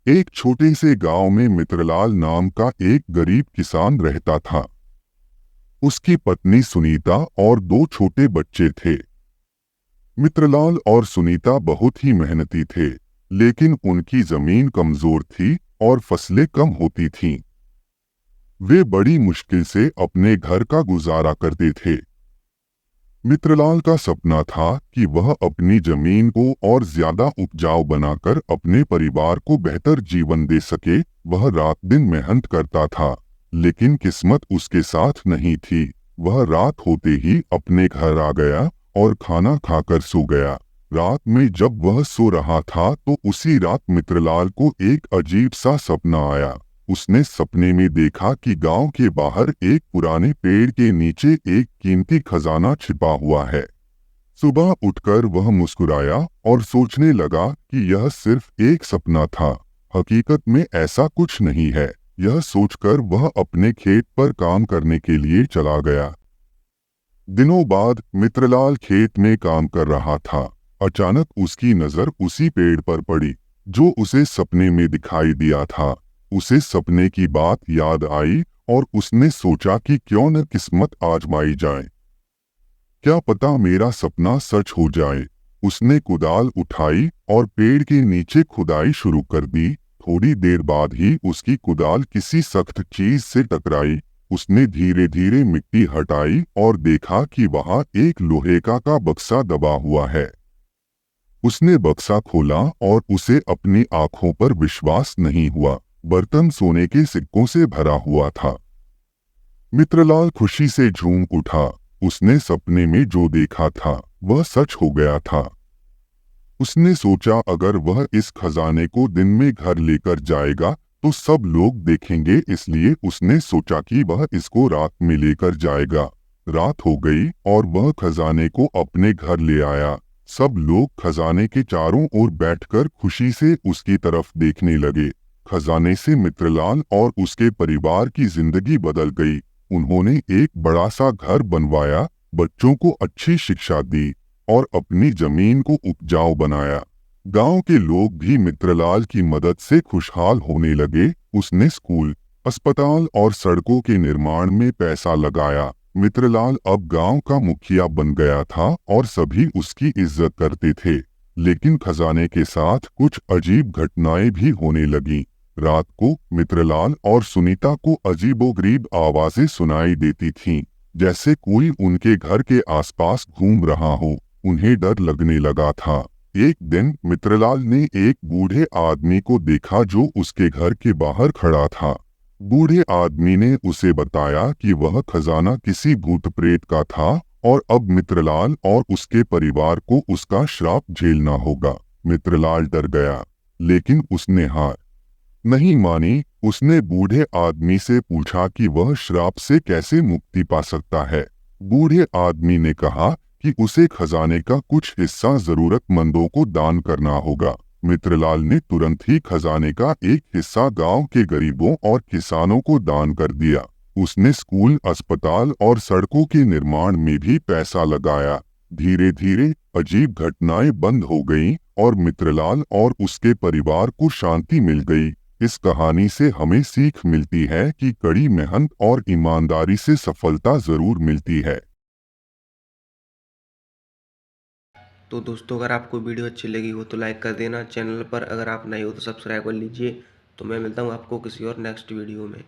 एक छोटे से गांव में मित्रलाल नाम का एक गरीब किसान रहता था। उसकी पत्नी सुनीता और दो छोटे बच्चे थे। मित्रलाल और सुनीता बहुत ही मेहनती थे, लेकिन उनकी जमीन कमजोर थी और फसलें कम होती थीं। वे बड़ी मुश्किल से अपने घर का गुजारा करते थे। मित्रलाल का सपना था कि वह अपनी जमीन को और ज्यादा उपजाऊ बनाकर अपने परिवार को बेहतर जीवन दे सके। वह रात दिन मेहनत करता था, लेकिन किस्मत उसके साथ नहीं थी। वह रात होते ही अपने घर आ गया और खाना खाकर सो गया। रात में जब वह सो रहा था तो उसी रात मित्रलाल को एक अजीब सा सपना आया। उसने सपने में देखा कि गांव के बाहर एक पुराने पेड़ के नीचे एक कीमती खजाना छिपा हुआ है। सुबह उठकर वह मुस्कुराया और सोचने लगा कि यह सिर्फ एक सपना था, हकीकत में ऐसा कुछ नहीं है। यह सोचकर वह अपने खेत पर काम करने के लिए चला गया। दिनों बाद मित्रलाल खेत में काम कर रहा था। अचानक उसकी नजर उसी पेड़ पर पड़ी जो उसे सपने में दिखाई दिया था। उसे सपने की बात याद आई और उसने सोचा कि क्यों न किस्मत आजमाई जाए। क्या पता मेरा सपना सच हो जाए। उसने कुदाल उठाई और पेड़ के नीचे खुदाई शुरू कर दी। थोड़ी देर बाद ही उसकी कुदाल किसी सख्त चीज से टकराई। उसने धीरे धीरे मिट्टी हटाई और देखा कि वहां एक लोहे का बक्सा दबा हुआ है। उसने बक्सा खोला और उसे अपनी आंखों पर विश्वास नहीं हुआ। बर्तन सोने के सिक्कों से भरा हुआ था। मित्रलाल खुशी से झूम उठा। उसने सपने में जो देखा था वह सच हो गया था। उसने सोचा अगर वह इस खजाने को दिन में घर लेकर जाएगा तो सब लोग देखेंगे, इसलिए उसने सोचा कि वह इसको रात में लेकर जाएगा। रात हो गई और वह खजाने को अपने घर ले आया। सब लोग खजाने के चारों ओर बैठकर खुशी से उसकी तरफ देखने लगे। खजाने से मित्रलाल और उसके परिवार की जिंदगी बदल गई। उन्होंने एक बड़ा सा घर बनवाया, बच्चों को अच्छी शिक्षा दी और अपनी जमीन को उपजाऊ बनाया। गांव के लोग भी मित्रलाल की मदद से खुशहाल होने लगे। उसने स्कूल, अस्पताल और सड़कों के निर्माण में पैसा लगाया। मित्रलाल अब गांव का मुखिया बन गया था और सभी उसकी इज्जत करते थे। लेकिन खजाने के साथ कुछ अजीब घटनाएं भी होने लगी। रात को मित्रलाल और सुनीता को अजीबोगरीब आवाजें सुनाई देती थीं, जैसे कोई उनके घर के आसपास घूम रहा हो। उन्हें डर लगने लगा था। एक दिन मित्रलाल ने एक बूढ़े आदमी को देखा जो उसके घर के बाहर खड़ा था। बूढ़े आदमी ने उसे बताया कि वह खजाना किसी भूत प्रेत का था और अब मित्रलाल और उसके परिवार को उसका श्राप झेलना होगा। मित्रलाल डर गया, लेकिन उसने हार नहीं मानी। उसने बूढ़े आदमी से पूछा कि वह श्राप से कैसे मुक्ति पा सकता है। बूढ़े आदमी ने कहा कि उसे खजाने का कुछ हिस्सा जरूरतमंदों को दान करना होगा। मित्रलाल ने तुरंत ही खजाने का एक हिस्सा गांव के गरीबों और किसानों को दान कर दिया। उसने स्कूल, अस्पताल और सड़कों के निर्माण में भी पैसा लगाया। धीरे धीरे अजीब घटनाएं बंद हो गईं और मित्रलाल और उसके परिवार को शांति मिल गई। इस कहानी से हमें सीख मिलती है कि कड़ी मेहनत और ईमानदारी से सफलता जरूर मिलती है। तो दोस्तों, अगर आपको वीडियो अच्छी लगी हो तो लाइक कर देना। चैनल पर अगर आप नए हो तो सब्सक्राइब कर लीजिए। तो मैं मिलता हूँ आपको किसी और नेक्स्ट वीडियो में।